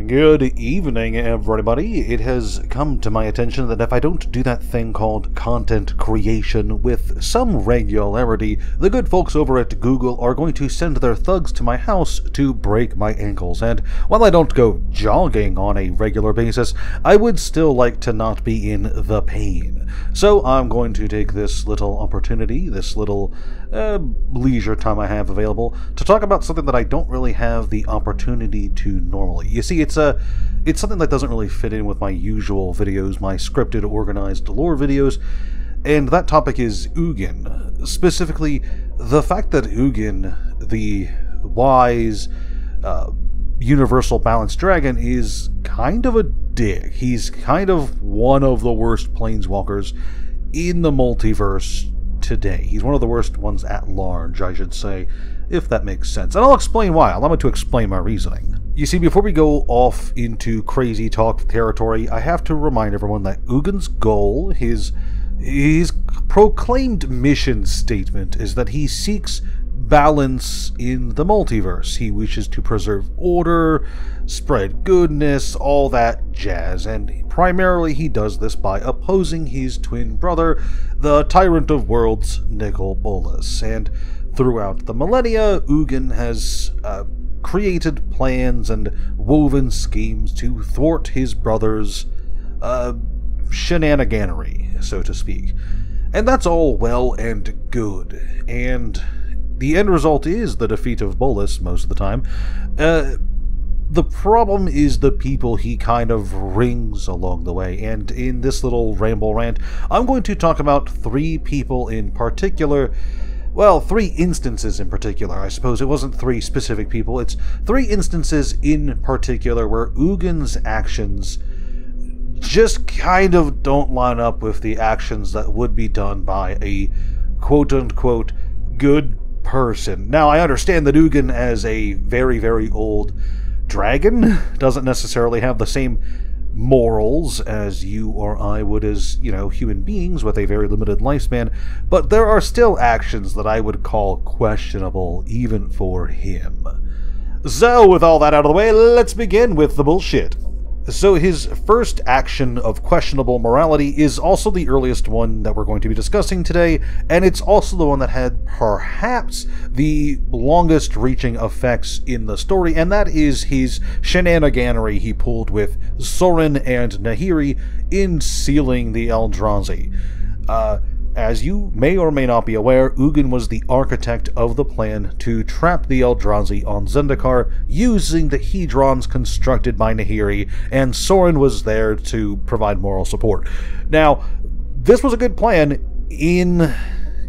Good evening, everybody. It has come to my attention that if I don't do that thing called content creation with some regularity, the good folks over at Google are going to send their thugs to my house to break my ankles. And while I don't go jogging on a regular basis, I would still like to not be in the pain. So I'm going to take this little opportunity, this little leisure time I have available, to talk about something that I don't really have the opportunity to normally. You see, it's something that doesn't really fit in with my usual videos, my scripted, organized lore videos, and that topic is Ugin. Specifically, the fact that Ugin, the wise, universal balanced dragon, is kind of a dick. He's kind of one of the worst planeswalkers in the multiverse today. He's one of the worst ones at large, I should say, if that makes sense. And I'll explain why. Allow me to explain my reasoning. You see, before we go off into crazy talk territory, I have to remind everyone that Ugin's goal, his proclaimed mission statement, is that he seeks balance in the multiverse. He wishes to preserve order, spread goodness, all that jazz, and primarily he does this by opposing his twin brother, the Tyrant of Worlds, Nicol Bolas. And throughout the millennia, Ugin has created plans and woven schemes to thwart his brother's shenaniganery, so to speak. And that's all well and good, and the end result is the defeat of Bolas most of the time. The problem is the people he kind of rings along the way, and in this little ramble rant, I'm going to talk about three people in particular. Well, three instances in particular, I suppose. It wasn't three specific people, it's three instances in particular where Ugin's actions just kind of don't line up with the actions that would be done by a quote-unquote good person. Now, I understand that Ugin, as a very, very old dragon, doesn't necessarily have the same morals as you or I would as, human beings with a very limited lifespan, but there are still actions that I would call questionable even for him. So, with all that out of the way, let's begin with the bullshit. So his first action of questionable morality is also the earliest one that we're going to be discussing today, and it's also the one that had perhaps the longest reaching effects in the story, and that is his shenaniganery he pulled with Sorin and Nahiri in sealing the Eldrazi. As you may or may not be aware, Ugin was the architect of the plan to trap the Eldrazi on Zendikar using the Hedrons constructed by Nahiri, and Sorin was there to provide moral support. Now, this was a good plan in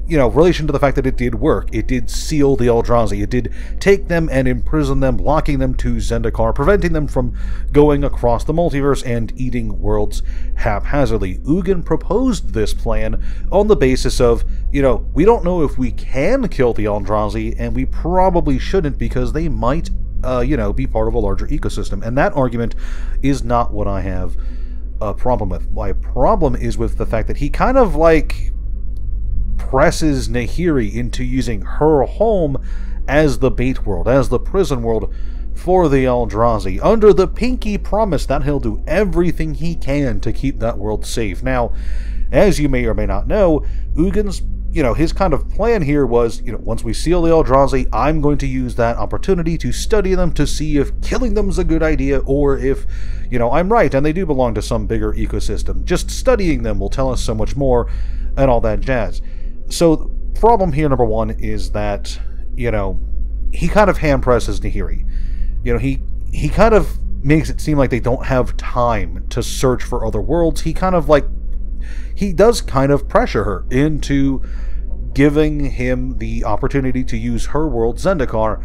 relation to the fact that it did work. It did seal the Eldrazi. It did take them and imprison them, locking them to Zendikar, preventing them from going across the multiverse and eating worlds haphazardly. Ugin proposed this plan on the basis of, we don't know if we can kill the Eldrazi, and we probably shouldn't because they might, be part of a larger ecosystem. And that argument is not what I have a problem with. My problem is with the fact that he kind of, presses Nahiri into using her home as the bait world, as the prison world for the Eldrazi, under the pinky promise that he'll do everything he can to keep that world safe. Now, as you may or may not know, Ugin's, his kind of plan here was, once we seal the Eldrazi, I'm going to use that opportunity to study them to see if killing them is a good idea, or if, I'm right and they do belong to some bigger ecosystem. Just studying them will tell us so much more, and all that jazz. So, the problem here, number one, is that, he kind of hand-presses Nahiri. He kind of makes it seem like they don't have time to search for other worlds. He does kind of pressure her into giving him the opportunity to use her world, Zendikar,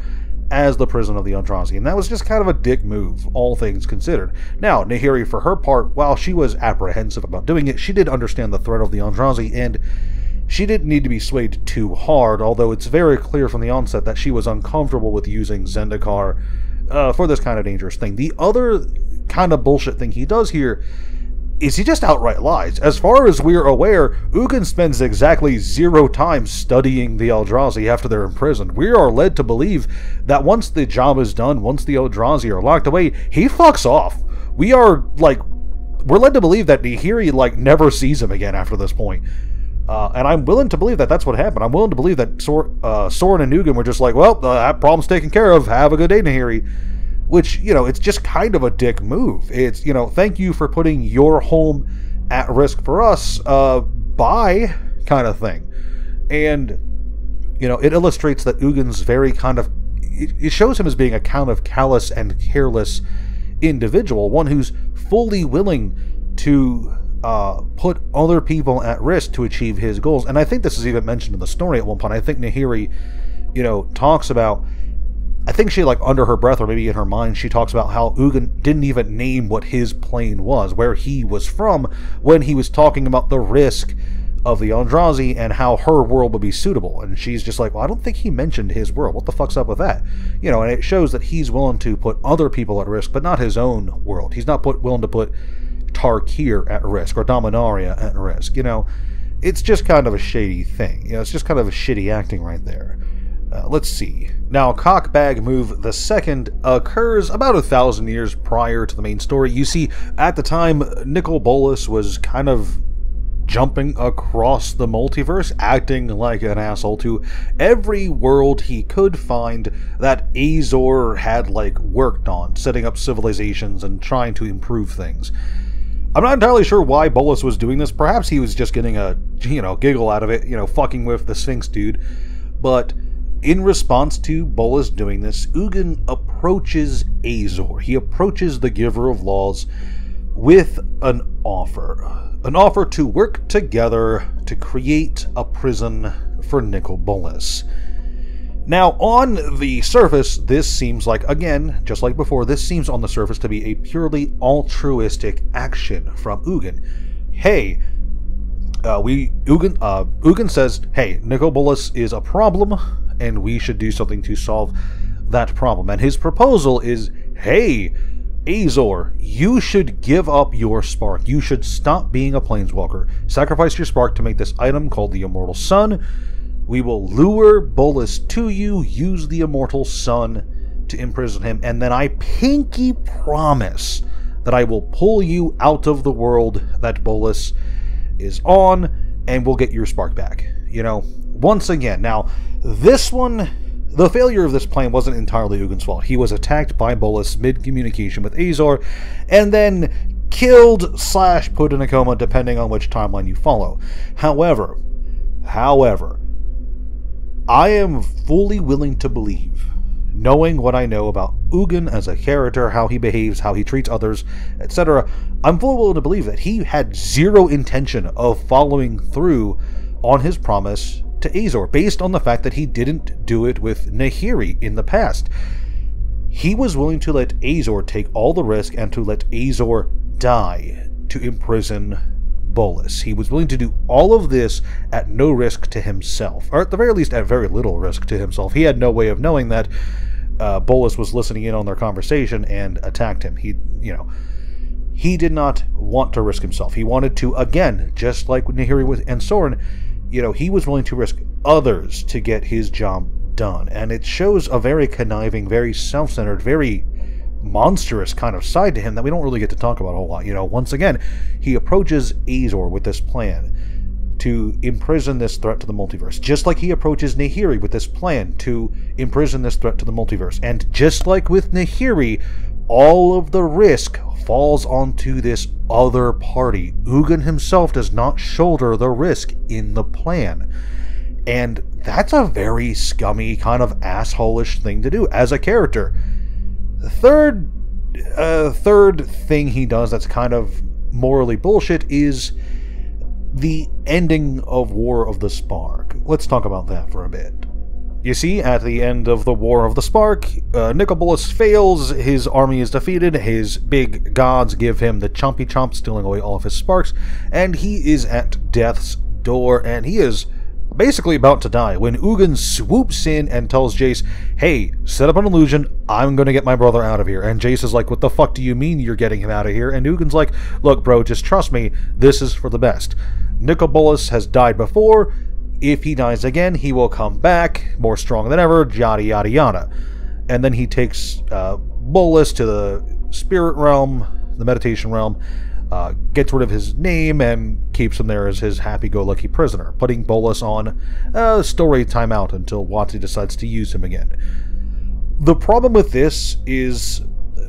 as the prison of the Eldrazi. And that was just kind of a dick move, all things considered. Now, Nahiri, for her part, while she was apprehensive about doing it, she did understand the threat of the Eldrazi, and she didn't need to be swayed too hard, although it's very clear from the onset that she was uncomfortable with using Zendikar for this kind of dangerous thing. The other kind of bullshit thing he does here is he just outright lies. As far as we're aware, Ugin spends exactly 0 time studying the Eldrazi after they're imprisoned. We are led to believe that once the job is done, once the Eldrazi are locked away, he fucks off. We're led to believe that Nahiri, never sees him again after this point. And I'm willing to believe that that's what happened. I'm willing to believe that Soren and Ugin were just like, well, that problem's taken care of. Have a good day, Nahiri. Which, it's just kind of a dick move. It's, thank you for putting your home at risk for us, bye, kind of thing. And, it illustrates that Ugin's very kind of... It shows him as being a kind of callous and careless individual, one who's fully willing to put other people at risk to achieve his goals. And I think this is even mentioned in the story at one point. I think Nahiri, talks about... I think she, under her breath, or maybe in her mind, she talks about how Ugin didn't even name what his plane was, where he was from, when he was talking about the risk of the Eldrazi and how her world would be suitable. And she's just like, well, I don't think he mentioned his world. What the fuck's up with that? And it shows that he's willing to put other people at risk, but not his own world. He's not willing to put Tarkir at risk, or Dominaria at risk. It's just kind of a shady thing. It's just kind of a shitty acting right there. Let's see. Now, Cockbag Move the Second occurs about 1,000 years prior to the main story. You see, at the time, Nicol Bolas was kind of jumping across the multiverse, acting like an asshole to every world he could find that Azor had, worked on, setting up civilizations and trying to improve things. I'm not entirely sure why Bolas was doing this. Perhaps he was just getting a, giggle out of it, fucking with the Sphinx dude. But in response to Bolas doing this, Ugin approaches Azor. He approaches the Giver of Laws with an offer to work together to create a prison for Nicol Bolas. Now, on the surface, this seems like, again, just like before, this seems on the surface to be a purely altruistic action from Ugin. Hey, Ugin says, hey, Nicol Bolas is a problem, and we should do something to solve that problem. And his proposal is, hey, Azor, you should give up your spark. You should stop being a planeswalker. Sacrifice your spark to make this item called the Immortal Sun. We will lure Bolas to you, use the Immortal Sun to imprison him, and then I pinky promise that I will pull you out of the world that Bolas is on, and we'll get your spark back. Once again. Now, this one, the failure of this plan wasn't entirely Ugin's fault. He was attacked by Bolas mid-communication with Azor, and then killed / put in a coma, depending on which timeline you follow. However, I am fully willing to believe, knowing what I know about Ugin as a character, how he behaves, how he treats others, etc., I'm fully willing to believe that he had 0 intention of following through on his promise to Azor, based on the fact that he didn't do it with Nahiri in the past. He was willing to let Azor take all the risk and to let Azor die to imprison Bolas. He was willing to do all of this at no risk to himself, or at the very least at very little risk to himself. He had no way of knowing that Bolas was listening in on their conversation and attacked him. He did not want to risk himself. He wanted to, again, just like Nahiri and Soren, he was willing to risk others to get his job done. And it shows a very conniving, very self-centered, very monstrous kind of side to him that we don't really get to talk about a whole lot. Once again, he approaches Azor with this plan to imprison this threat to the multiverse, just like he approaches Nahiri with this plan to imprison this threat to the multiverse. And just like with Nahiri, all of the risk falls onto this other party. Ugin himself does not shoulder the risk in the plan. And that's a very scummy, kind of asshole-ish thing to do as a character. The third thing he does that's kind of morally bullshit is the ending of War of the Spark. Let's talk about that for a bit. You see, at the end of the War of the Spark, Nicol Bolas fails, his army is defeated, his big gods give him the chompy chomp, stealing away all of his sparks, and he is at death's door, and he is basically about to die when Ugin swoops in and tells Jace, hey, set up an illusion, I'm gonna get my brother out of here. And Jace is like, what the fuck do you mean you're getting him out of here? And Ugin's like, look bro, just trust me, this is for the best. Nicol Bolas has died before, if he dies again, he will come back, more strong than ever, yada yada yada. And then he takes Bolas to the spirit realm, the meditation realm, gets rid of his name and keeps him there as his happy-go-lucky prisoner, putting Bolas on a story timeout until Watsi decides to use him again. The problem with this is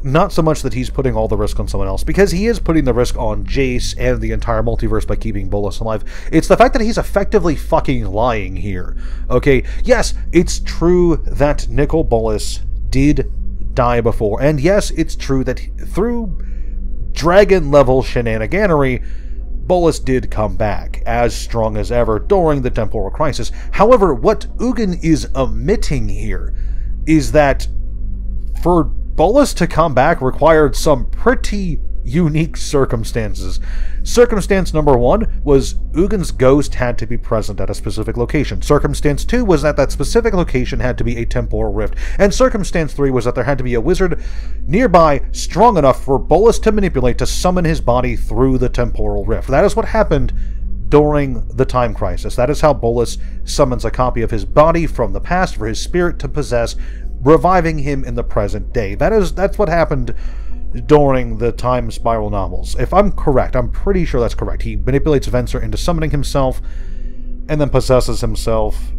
not so much that he's putting all the risk on someone else, because he is putting the risk on Jace and the entire multiverse by keeping Bolas alive. It's the fact that he's effectively fucking lying here. Okay, yes, it's true that Nicol Bolas did die before, and yes, it's true that through dragon-level shenaniganery, Bolas did come back, as strong as ever, during the temporal crisis. However, what Ugin is omitting here is that for Bolas to come back required some pretty unique circumstances. Circumstance number 1 was Ugin's ghost had to be present at a specific location. Circumstance 2 was that that specific location had to be a temporal rift. And circumstance 3 was that there had to be a wizard nearby strong enough for Bolas to manipulate to summon his body through the temporal rift. That is what happened during the time crisis. That is how Bolas summons a copy of his body from the past for his spirit to possess, reviving him in the present day. That's what happened during the time spiral novels. If I'm correct, I'm pretty sure that's correct. He manipulates Venser into summoning himself and then possesses himself.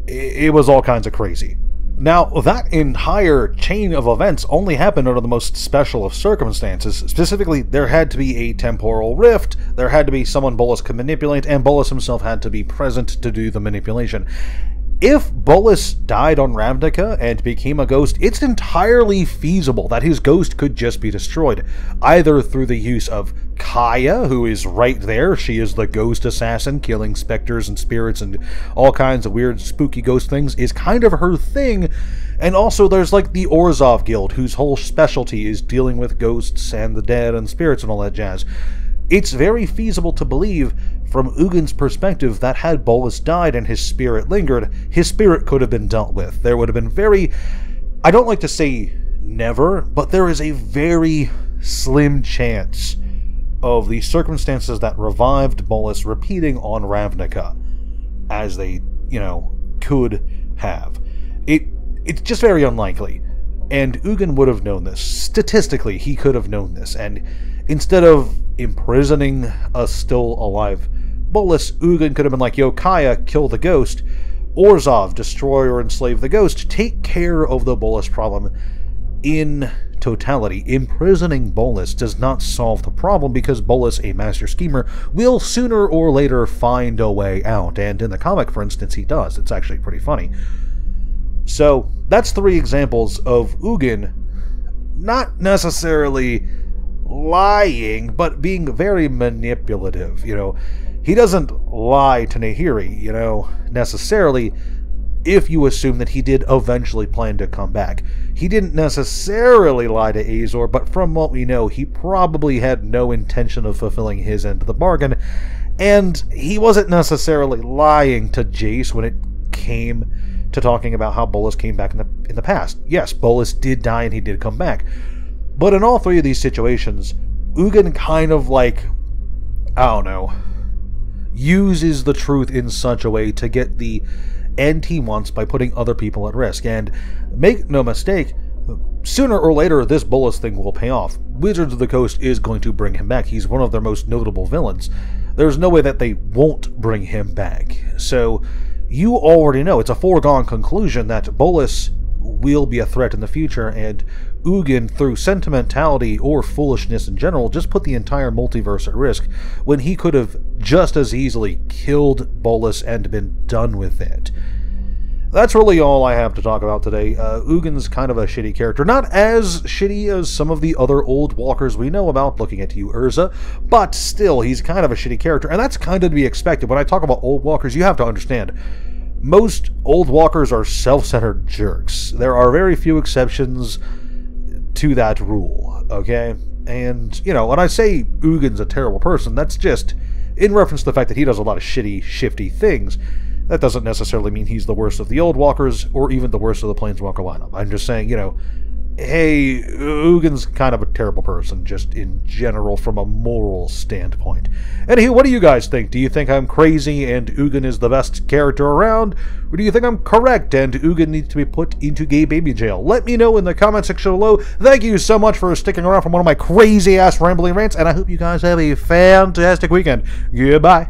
It was all kinds of crazy. Now, that entire chain of events only happened under the most special of circumstances. Specifically, there had to be a temporal rift, there had to be someone Bolas could manipulate, and Bolas himself had to be present to do the manipulation. If Bolas died on Ravnica and became a ghost, it's entirely feasible that his ghost could just be destroyed, either through the use of Kaya, who is right there. She is the ghost assassin, killing specters and spirits and all kinds of weird, spooky ghost things, is kind of her thing. And also there's like the Orzhov Guild, whose whole specialty is dealing with ghosts and the dead and spirits and all that jazz. It's very feasible to believe, from Ugin's perspective, that had Bolas died and his spirit lingered, his spirit could have been dealt with. There would have been very... I don't like to say never, but there is a very slim chance of the circumstances that revived Bolas repeating on Ravnica, as they, could have. It's just very unlikely. And Ugin would have known this. Statistically, he could have known this. And instead of imprisoning a still alive Bolas, Ugin could have been like, yo, Kaya, kill the ghost. Orzhov, destroy or enslave the ghost. Take care of the Bolas problem in totality. Imprisoning Bolas does not solve the problem, because Bolas, a master schemer, will sooner or later find a way out. And in the comic, for instance, he does. It's actually pretty funny. So, that's 3 examples of Ugin not necessarily lying, but being very manipulative. He doesn't lie to Nahiri, necessarily, if you assume that he did eventually plan to come back. He didn't necessarily lie to Azor, but from what we know, he probably had no intention of fulfilling his end of the bargain, and he wasn't necessarily lying to Jace when it came to talking about how Bolas came back in the past. Yes, Bolas did die and he did come back. But in all 3 of these situations, Ugin kind of I don't know, uses the truth in such a way to get the end he wants by putting other people at risk. And make no mistake, sooner or later this Bolas thing will pay off. Wizards of the Coast is going to bring him back. He's one of their most notable villains. There's no way that they won't bring him back. So you already know, it's a foregone conclusion that Bolas will be a threat in the future, and Ugin, through sentimentality or foolishness in general, just put the entire multiverse at risk, when he could have just as easily killed Bolas and been done with it. That's really all I have to talk about today. Ugin's kind of a shitty character. Not as shitty as some of the other old walkers we know about, looking at you, Urza, but still, he's kind of a shitty character, and that's kind of to be expected. When I talk about old walkers, you have to understand, most old walkers are self-centered jerks. There are very few exceptions to that rule, okay? And, when I say Ugin's a terrible person, that's just in reference to the fact that he does a lot of shitty, shifty things. That doesn't necessarily mean he's the worst of the Old Walkers, or even the worst of the Planeswalker lineup. I'm just saying, hey, Ugin's kind of a terrible person, just in general, from a moral standpoint. Anywho, what do you guys think? Do you think I'm crazy and Ugin is the best character around? Or do you think I'm correct and Ugin needs to be put into gay baby jail? Let me know in the comment section below. Thank you so much for sticking around for one of my crazy-ass rambling rants, and I hope you guys have a fantastic weekend. Goodbye.